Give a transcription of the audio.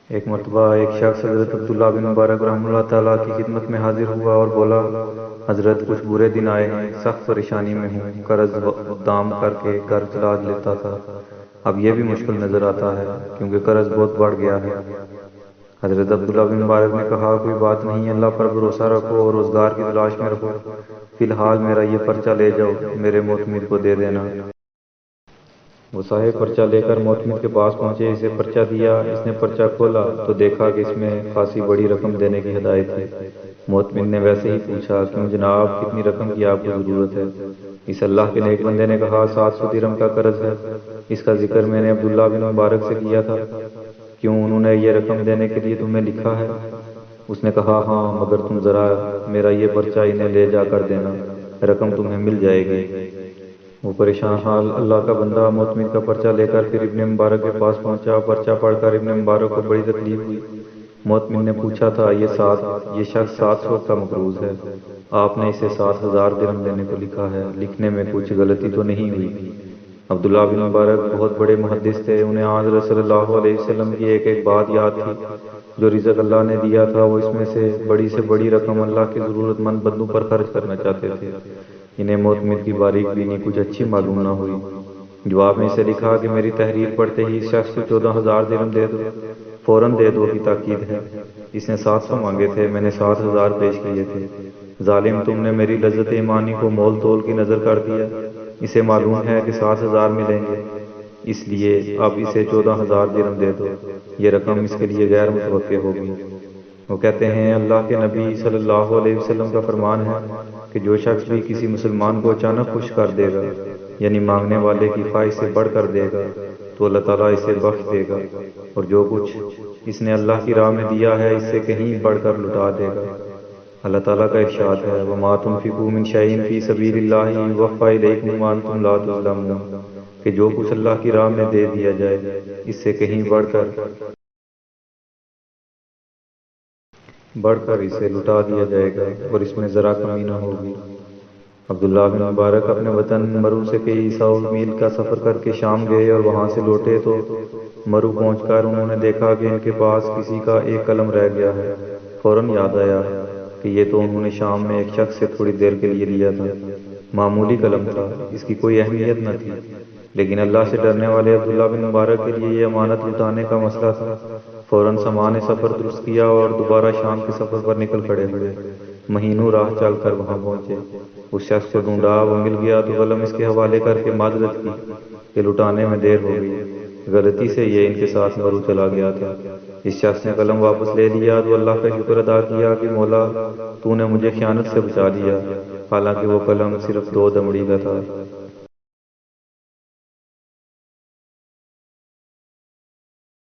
ایک مرتبہ ایک شخص حضرت عبداللہ بن مبارک رحمہ اللہ تعالیٰ کی خدمت میں حاضر ہوا اور بولا، حضرت کچھ برے دن آئے ہیں، سخت پریشانی میں ہوں، قرض دام کر کے گھر چلا لیتا تھا، اب یہ بھی مشکل نظر آتا ہے کیونکہ قرض بہت بڑھ گیا ہے۔ حضرت عبداللہ بن مبارک نے کہا، کوئی بات نہیں، اللہ پر بھروسہ رکھو اور روزگار کی تلاش میں رکھو، فی الحال میرا یہ پرچہ لے جاؤ، میرے معتمد کو دے دینا۔ وہ صاحب پرچہ لے کر معتمد کے پاس پہنچے، اسے پرچہ دیا، اس نے پرچہ کھولا تو دیکھا کہ اس میں خاصی بڑی رقم دینے کی ہدایت تھی۔ معتمد نے ویسے ہی پوچھا، کیوں جناب، کتنی رقم کی آپ کو ضرورت ہے؟ اس اللہ کے نیک بندے نے کہا، 700 درہم کا قرض ہے، اس کا ذکر میں نے عبداللہ بن مبارک سے کیا تھا، کیوں انہوں نے یہ رقم دینے کے لیے تمہیں لکھا ہے؟ اس نے کہا، ہاں، مگر تم ذرا میرا یہ پرچہ انہیں لے جا کر دینا، رقم تمہیں مل جائے گی۔ وہ پریشان حال اللہ کا بندہ معتمد کا پرچہ لے کر پھر ابن مبارک کے پاس پہنچا۔ پرچہ پڑھ کر ابن مبارک کو بڑی تکلیف ہوئی۔ معتمد نے پوچھا تھا، یہ شخص 700 کا مقروض ہے، آپ نے اسے 7000 درہم دینے کو لکھا ہے، لکھنے میں کچھ غلطی تو نہیں ہوئی؟ عبداللہ بن مبارک بہت بڑے محدث تھے، انہیں حضرت صلی اللہ علیہ وسلم کی ایک بات یاد تھی، جو رزق اللہ نے دیا تھا وہ اس میں سے بڑی رقم اللہ کے ضرورت مند بندوں پر خرچ کرنا چاہتے تھے۔ انہیں معتمد کی باریک بینی کچھ اچھی معلوم نہ ہوئی۔ جواب میں اسے لکھا کہ میری تحریر پڑھتے ہی اس شخص کو 14000 درہم دے دو، فوراً دے دو کی تاکید ہے۔ اس نے 700 مانگے تھے، میں نے 7000 پیش کیے تھے۔ ظالم، تم نے میری لذت ایمانی کو مول تول کی نظر کر دیا، اسے معلوم ہے کہ 7000 ملیں گے، اس لیے اب اسے 14000 درہم دے دو، یہ رقم اس کے لیے غیر متوقع ہوگی۔ وہ کہتے ہیں، اللہ کے نبی صلی اللہ علیہ وسلم کا فرمان ہے کہ جو شخص بھی کسی مسلمان کو اچانک خوش کر دے گا، یعنی مانگنے والے کی خواہش سے بڑھ کر دے گا، تو اللہ تعالیٰ اسے بخش دے گا، اور جو کچھ اس نے اللہ کی راہ میں دیا ہے اس سے کہیں بڑھ کر لٹا دے گا۔ اللہ تعالیٰ کا ارشاد ہے، وَمَا تُنْفِقُوا مِنْ شَيْءٍ فِي سَبِيلِ اللَّهِ يُوَفَّ إِلَيْكُمْ وَأَنْتُمْ لَا تُظْلَمُونَ، کہ جو کچھ اللہ کی راہ میں دے دیا جائے اس سے کہیں بڑھ کر اسے لٹا دیا جائے گا، اور اس میں ذرا کمی نہ ہوگی۔ عبداللہ بن مبارک اپنے وطن مرو سے کئی 100 میل کا سفر کر کے شام گئے اور وہاں سے لوٹے تو مرو پہنچ کر انہوں نے دیکھا کہ ان کے پاس کسی کا ایک قلم رہ گیا ہے۔ فوراً یاد آیا کہ یہ تو انہوں نے شام میں ایک شخص سے تھوڑی دیر کے لیے لیا تھا، معمولی قلم تھا، اس کی کوئی اہمیت نہ تھی، لیکن اللہ سے ڈرنے والے عبداللہ بن مبارک کے لیے یہ امانت لٹانے کا مسئلہ تھا۔ فوراً سامان سفر درست کیا اور دوبارہ شام کے سفر پر نکل کھڑے ہوئے۔ مہینوں راہ چل کر وہاں پہنچے، اس شخص کو ڈھونڈا، وہ مل گیا تو قلم اس کے حوالے کر کے معذرت کی کہ لٹانے میں دیر ہو گئی، غلطی سے یہ ان کے ساتھ مرو چلا گیا تھا۔ اس شخص نے قلم واپس لے لیا تو اللہ کا شکر ادا کیا کہ مولا، تو نے مجھے خیانت سے بچا لیا، حالانکہ وہ قلم صرف 2 دمڑی کا تھا۔